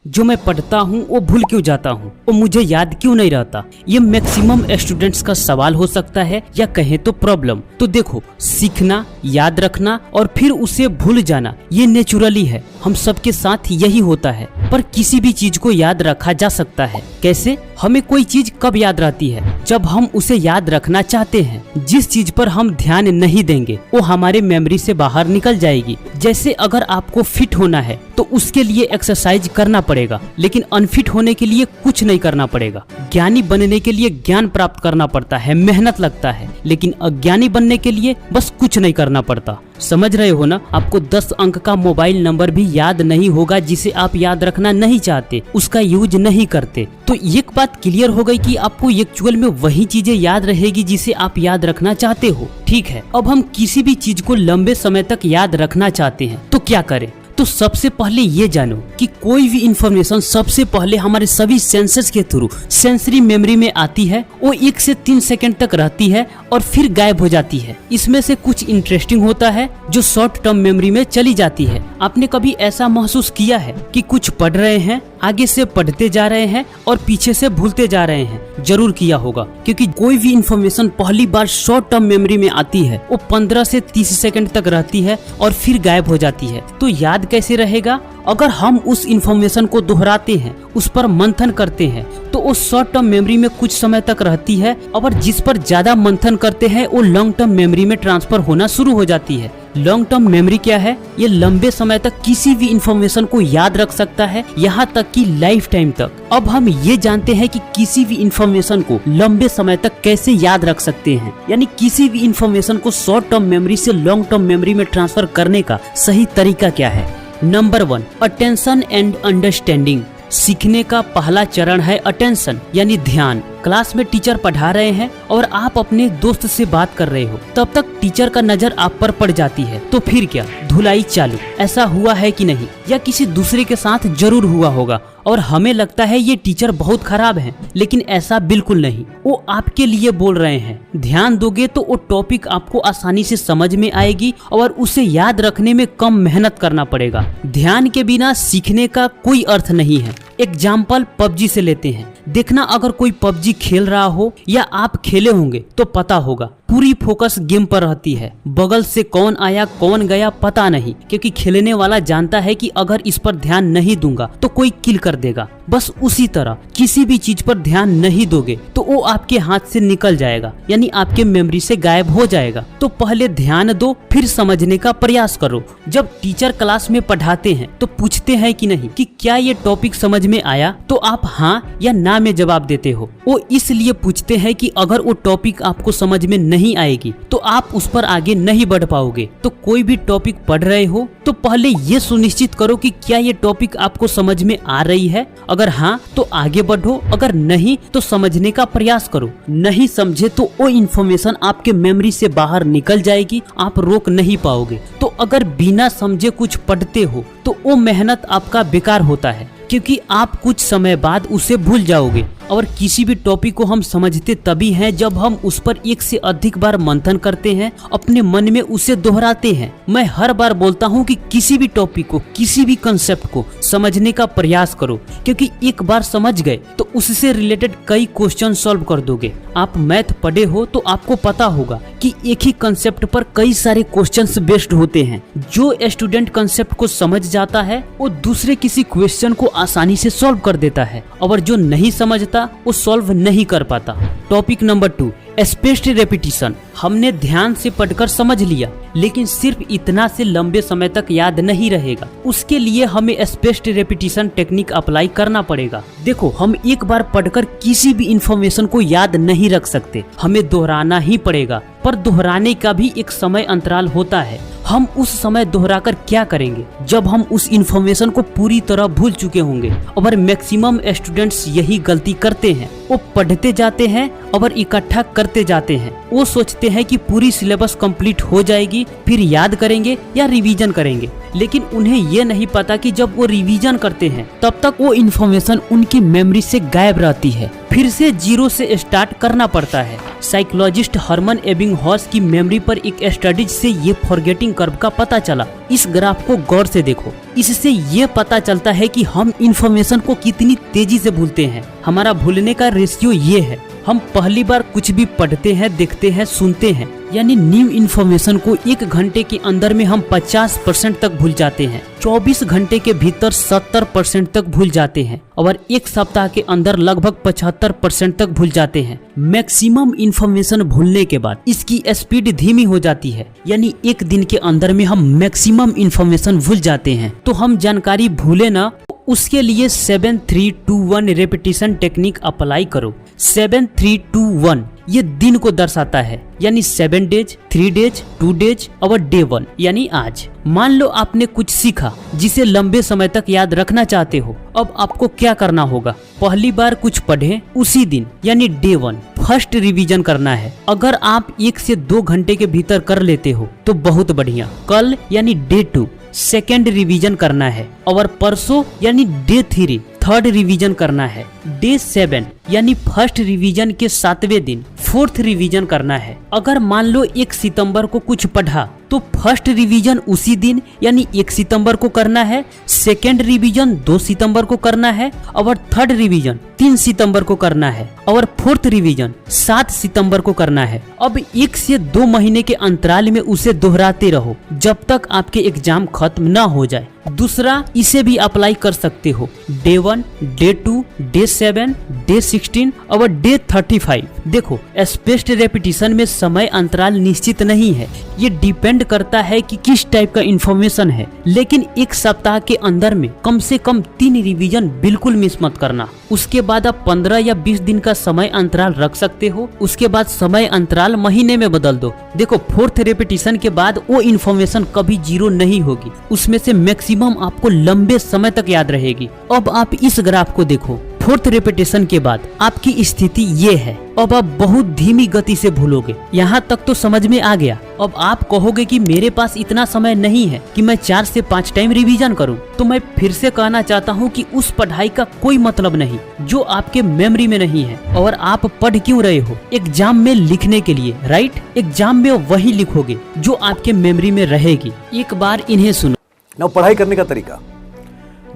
जो मैं पढ़ता हूँ वो भूल क्यों जाता हूँ और मुझे याद क्यों नहीं रहता? ये मैक्सिमम स्टूडेंट्स का सवाल हो सकता है या कहें तो प्रॉब्लम। तो देखो, सीखना, याद रखना और फिर उसे भूल जाना ये नेचुरली है, हम सबके साथ यही होता है। पर किसी भी चीज को याद रखा जा सकता है। कैसे? हमें कोई चीज कब याद रहती है? जब हम उसे याद रखना चाहते हैं। जिस चीज पर हम ध्यान नहीं देंगे वो हमारे मेमोरी से बाहर निकल जाएगी। जैसे अगर आपको फिट होना है तो उसके लिए एक्सरसाइज करना पड़ेगा, लेकिन अनफिट होने के लिए कुछ नहीं करना पड़ेगा। ज्ञानी बनने के लिए ज्ञान प्राप्त करना पड़ता है, मेहनत लगता है, लेकिन अज्ञानी बनने के लिए बस कुछ नहीं करना पड़ता। समझ रहे हो ना? आपको 10 अंक का मोबाइल नंबर भी याद नहीं होगा जिसे आप याद रखना नहीं चाहते, उसका यूज नहीं करते। तो एक बात क्लियर हो गई कि आपको एक्चुअल में वही चीजें याद रहेगी जिसे आप याद रखना चाहते हो। ठीक है, अब हम किसी भी चीज को लंबे समय तक याद रखना चाहते हैं तो क्या करें? तो सबसे पहले ये जानो कि कोई भी इंफॉर्मेशन सबसे पहले हमारे सभी सेंसर्स के थ्रू सेंसरी मेमोरी में आती है। वो 1 से 3 सेकंड तक रहती है और फिर गायब हो जाती है। इसमें से कुछ इंटरेस्टिंग होता है जो शॉर्ट टर्म मेमोरी में चली जाती है। आपने कभी ऐसा महसूस किया है कि कुछ पढ़ रहे हैं, आगे से पढ़ते जा रहे हैं और पीछे से भूलते जा रहे हैं? जरूर किया होगा, क्योंकि कोई भी इंफॉर्मेशन पहली बार शॉर्ट टर्म मेमोरी में आती है वो 15 से 30 सेकंड तक रहती है और फिर गायब हो जाती है। तो याद कैसे रहेगा? अगर हम उस इंफॉर्मेशन को दोहराते हैं, उस पर मंथन करते हैं, तो वो शॉर्ट टर्म मेमोरी में कुछ समय तक रहती है और जिस पर ज्यादा मंथन करते हैं वो लॉन्ग टर्म मेमोरी में ट्रांसफर होना शुरू हो जाती है। लॉन्ग टर्म मेमोरी क्या है? ये लंबे समय तक किसी भी इंफॉर्मेशन को याद रख सकता है, यहाँ तक कि लाइफ टाइम तक। अब हम ये जानते हैं कि किसी भी इंफॉर्मेशन को लंबे समय तक कैसे याद रख सकते हैं, यानी किसी भी इंफॉर्मेशन को शॉर्ट टर्म मेमोरी से लॉन्ग टर्म मेमोरी में ट्रांसफर करने का सही तरीका क्या है? Number 1, attention and understanding. सीखने का पहला चरण है अटेंशन, यानी ध्यान। क्लास में टीचर पढ़ा रहे हैं और आप अपने दोस्त से बात कर रहे हो, तब तक टीचर का नजर आप पर पड़ जाती है। तो फिर क्या? धुलाई चालू। ऐसा हुआ है कि नहीं? या किसी दूसरे के साथ जरूर हुआ होगा और हमें लगता है ये टीचर बहुत खराब है, लेकिन ऐसा बिल्कुल नहीं। वो आपके लिए बोल रहे हैं। ध्यान दोगे तो वो टॉपिक आपको आसानी से समझ में आएगी और उसे याद रखने में कम मेहनत करना पड़ेगा। ध्यान के बिना सीखने का कोई अर्थ नहीं है। एग्जाम्पल पबजी से लेते हैं। देखना, अगर कोई पबजी खेल रहा हो या आप खेले होंगे तो पता होगा, पूरी फोकस गेम पर रहती है। बगल से कौन आया कौन गया पता नहीं, क्योंकि खेलने वाला जानता है कि अगर इस पर ध्यान नहीं दूंगा तो कोई किल कर देगा। बस उसी तरह किसी भी चीज पर ध्यान नहीं दोगे तो वो आपके हाथ से निकल जाएगा, यानी आपके मेमोरी से गायब हो जाएगा। तो पहले ध्यान दो, फिर समझने का प्रयास करो। जब टीचर क्लास में पढ़ाते हैं तो पूछते हैं कि नहीं कि क्या ये टॉपिक समझ में आया, तो आप हाँ या ना में जवाब देते हो। वो इसलिए पूछते हैं कि अगर वो टॉपिक आपको समझ में नहीं आएगी तो आप उस पर आगे नहीं बढ़ पाओगे। तो कोई भी टॉपिक पढ़ रहे हो तो पहले ये सुनिश्चित करो कि क्या ये टॉपिक आपको समझ में आ रही है। अगर हाँ तो आगे बढ़ो, अगर नहीं तो समझने का प्रयास करो। नहीं समझे तो वो इन्फॉर्मेशन आपके मेमोरी से बाहर निकल जाएगी, आप रोक नहीं पाओगे। तो अगर बिना समझे कुछ पढ़ते हो तो वो मेहनत आपका बेकार होता है, क्योंकि आप कुछ समय बाद उसे भूल जाओगे। और किसी भी टॉपिक को हम समझते तभी हैं जब हम उस पर 1 से अधिक बार मंथन करते हैं, अपने मन में उसे दोहराते हैं। मैं हर बार बोलता हूं कि किसी भी टॉपिक को, किसी भी कंसेप्ट को समझने का प्रयास करो, क्योंकि एक बार समझ गए तो उससे रिलेटेड कई क्वेश्चन सॉल्व कर दोगे। आप मैथ पढ़े हो तो आपको पता होगा कि एक ही कंसेप्ट पर कई सारे क्वेश्चंस बेस्ड होते हैं। जो स्टूडेंट कंसेप्ट को समझ जाता है वो दूसरे किसी क्वेश्चन को आसानी से सॉल्व कर देता है, और जो नहीं समझता वो सॉल्व नहीं कर पाता। Topic number 2, spaced repetition. हमने ध्यान से पढ़कर समझ लिया, लेकिन सिर्फ इतना से लंबे समय तक याद नहीं रहेगा। उसके लिए हमें स्पेस्ड रेपिटेशन टेक्निक अप्लाई करना पड़ेगा। देखो, हम एक बार पढ़कर किसी भी इंफॉर्मेशन को याद नहीं रख सकते, हमें दोहराना ही पड़ेगा। पर दोहराने का भी एक समय अंतराल होता है। हम उस समय दोहराकर क्या करेंगे जब हम उस इंफॉर्मेशन को पूरी तरह भूल चुके होंगे। और मैक्सिमम स्टूडेंट्स यही गलती करते हैं, वो पढ़ते जाते हैं और इकट्ठा करते जाते हैं। वो सोचते हैं कि पूरी सिलेबस कंप्लीट हो जाएगी, फिर याद करेंगे या रिवीजन करेंगे, लेकिन उन्हें ये नहीं पता कि जब वो रिवीजन करते हैं तब तक वो इंफॉर्मेशन उनकी मेमोरी से गायब रहती है। फिर से 0 से स्टार्ट करना पड़ता है। साइकोलॉजिस्ट हरमन एबिंगहॉस की मेमोरी पर एक स्टडीज से ये फॉरगेटिंग कर्व का पता चला। इस ग्राफ को गौर से देखो, इससे ये पता चलता है कि हम इंफॉर्मेशन को कितनी तेजी से भूलते हैं। हमारा भूलने का रेशियो ये है, हम पहली बार कुछ भी पढ़ते हैं, देखते हैं, सुनते हैं, यानी न्यू इन्फॉर्मेशन को 1 घंटे के अंदर में हम 50% तक भूल जाते हैं, 24 घंटे के भीतर 70% तक भूल जाते हैं और 1 सप्ताह के अंदर लगभग 75% तक भूल जाते हैं। मैक्सिमम इन्फॉर्मेशन भूलने के बाद इसकी स्पीड धीमी हो जाती है, यानी 1 दिन के अंदर में हम मैक्सिमम इन्फॉर्मेशन भूल जाते हैं। तो हम जानकारी भूले ना, उसके लिए 7-3-2-1 रेपिटेशन टेक्निक अप्लाई करो। 7-3-2-1 ये दिन को दर्शाता है, यानी 7 डेज, 3 डेज, 2 डेज और डे 1 यानी आज। मान लो आपने कुछ सीखा जिसे लंबे समय तक याद रखना चाहते हो। अब आपको क्या करना होगा? पहली बार कुछ पढ़े उसी दिन यानी डे 1 फर्स्ट रिवीजन करना है। अगर आप 1 से 2 घंटे के भीतर कर लेते हो तो बहुत बढ़िया। कल यानी डे 2 सेकेंड रिवीजन करना है और परसों यानी डे 3 थर्ड रिवीजन करना है। डे 7 यानी फर्स्ट रिवीजन के 7वें दिन फोर्थ रिवीजन करना है। अगर मान लो 1 सितंबर को कुछ पढ़ा तो फर्स्ट रिवीजन उसी दिन यानी 1 सितंबर को करना है, सेकेंड रिवीजन 2 सितंबर को करना है और थर्ड रिवीजन 3 सितंबर को करना है और फोर्थ रिवीजन 7 सितंबर को करना है। अब 1 से 2 महीने के अंतराल में उसे दोहराते रहो जब तक आपके एग्जाम खत्म ना हो जाए। दूसरा, इसे भी अप्लाई कर सकते हो डे 1, डे 2, डे 7, डे 16 और डे 35। देखो, स्पेस्ड रेपिटेशन में समय अंतराल निश्चित नहीं है, ये डिपेंड करता है कि किस टाइप का इंफॉर्मेशन है। लेकिन 1 सप्ताह के अंदर में कम से कम 3 रिवीजन बिल्कुल मिस मत करना। उसके बाद आप 15 या 20 दिन का समय अंतराल रख सकते हो। उसके बाद समय अंतराल महीने में बदल दो। देखो, फोर्थ रेपिटेशन के बाद वो इंफॉर्मेशन कभी 0 नहीं होगी, उसमें से मैक्सिमम आपको लंबे समय तक याद रहेगी। अब आप इस ग्राफ को देखो, फोर्थ रेपिटेशन के बाद आपकी स्थिति ये है। अब आप बहुत धीमी गति से भूलोगे। यहाँ तक तो समझ में आ गया। अब आप कहोगे कि मेरे पास इतना समय नहीं है कि मैं 4 से 5 टाइम रिवीजन करूं। तो मैं फिर से कहना चाहता हूं कि उस पढ़ाई का कोई मतलब नहीं जो आपके मेमोरी में नहीं है। और आप पढ़ क्यों रहे हो? एग्जाम में लिखने के लिए, राइट? एग्जाम में वही लिखोगे जो आपके मेमोरी में रहेगी। एक बार इन्हें सुनो। ना पढ़ाई करने का तरीका,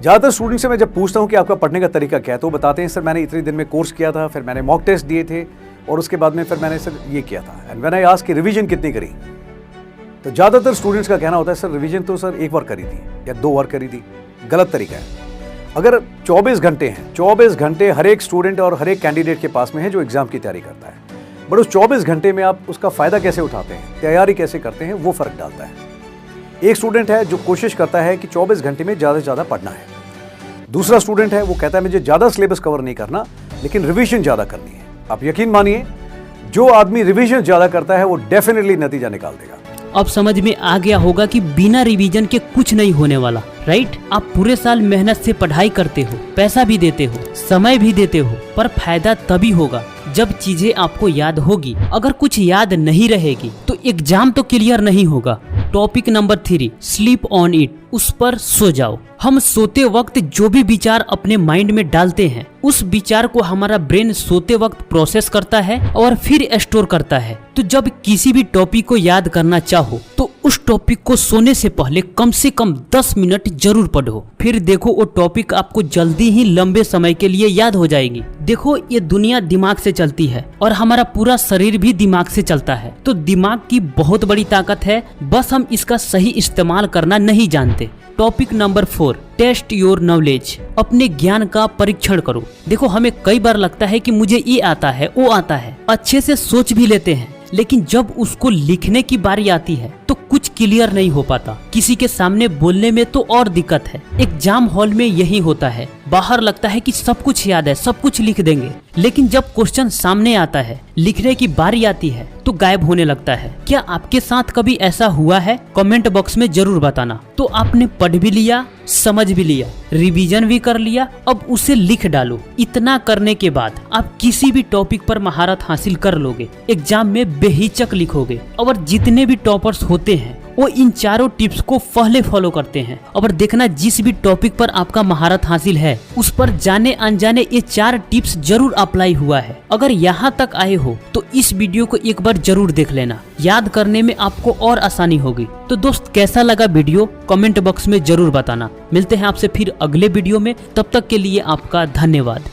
ज़्यादातर स्टूडेंट से मैं जब पूछता हूँ कि आपका पढ़ने का तरीका क्या है तो बताते हैं सर मैंने इतने दिन में कोर्स किया था, फिर मैंने मॉक टेस्ट दिए थे और उसके बाद में फिर मैंने सर ये किया था। एंड व्हेन आई आस्क कि रिवीजन कितनी करी, तो ज़्यादातर स्टूडेंट्स का कहना होता है सर रिवीजन तो सर 1 बार करी थी या 2 बार करी थी। गलत तरीका है। अगर 24 घंटे हैं, 24 घंटे हर एक स्टूडेंट और हर एक कैंडिडेट के पास में है जो एग्जाम की तैयारी करता है, बट उस 24 घंटे में आप उसका फ़ायदा कैसे उठाते हैं, तैयारी कैसे करते हैं, वो फ़र्क डालता है। एक स्टूडेंट है जो कोशिश करता है कि 24 घंटे में ज़्यादा से ज़्यादा पढ़ना है। दूसरा स्टूडेंट है वो कहता है मुझे ज़्यादा सिलेबस कवर नहीं करना लेकिन रिवीजन ज़्यादा करनी है। आप यकीन मानिए, जो आदमी रिवीजन ज़्यादा करता है वो डेफिनेटली नतीजा निकाल देगा। अब समझ में आ गया होगा कि बिना रिवीजन के कुछ नहीं होने वाला, राइट? आप पूरे साल मेहनत से पढ़ाई करते हो, पैसा भी देते हो, समय भी देते हो, पर फायदा तभी होगा जब चीजें आपको याद होगी। अगर कुछ याद नहीं रहेगी तो एग्जाम तो क्लियर नहीं होगा। Topic number 3, sleep on it, उस पर सो जाओ। हम सोते वक्त जो भी विचार अपने माइंड में डालते हैं उस विचार को हमारा ब्रेन सोते वक्त प्रोसेस करता है और फिर स्टोर करता है। तो जब किसी भी टॉपिक को याद करना चाहो तो उस टॉपिक को सोने से पहले कम से कम 10 मिनट जरूर पढ़ो। फिर देखो वो टॉपिक आपको जल्दी ही लंबे समय के लिए याद हो जाएगी। देखो, ये दुनिया दिमाग से चलती है और हमारा पूरा शरीर भी दिमाग से चलता है। तो दिमाग की बहुत बड़ी ताकत है, बस हम इसका सही इस्तेमाल करना नहीं जानते। Topic number 4, test your knowledge, अपने ज्ञान का परीक्षण करो। देखो, हमें कई बार लगता है कि मुझे ये आता है, वो आता है, अच्छे से सोच भी लेते हैं, लेकिन जब उसको लिखने की बारी आती है तो कुछ क्लियर नहीं हो पाता। किसी के सामने बोलने में तो और दिक्कत है। एग्जाम हॉल में यही होता है। बाहर लगता है कि सब कुछ याद है, सब कुछ लिख देंगे, लेकिन जब क्वेश्चन सामने आता है, लिखने की बारी आती है तो गायब होने लगता है। क्या आपके साथ कभी ऐसा हुआ है? कमेंट बॉक्स में जरूर बताना। तो आपने पढ़ भी लिया, समझ भी लिया, रिवीजन भी कर लिया, अब उसे लिख डालो। इतना करने के बाद आप किसी भी टॉपिक पर महारत हासिल कर लोगे, एग्जाम में बेहिचक लिखोगे और जितने भी टॉपर्स होते हैं वो इन चारों टिप्स को पहले फॉलो करते हैं। और देखना जिस भी टॉपिक पर आपका महारत हासिल है उस पर जाने अनजाने ये 4 टिप्स जरूर अप्लाई हुआ है। अगर यहाँ तक आए हो तो इस वीडियो को एक बार जरूर देख लेना, याद करने में आपको और आसानी होगी। तो दोस्त कैसा लगा वीडियो कमेंट बॉक्स में जरूर बताना। मिलते हैं आपसे फिर अगले वीडियो में, तब तक के लिए आपका धन्यवाद।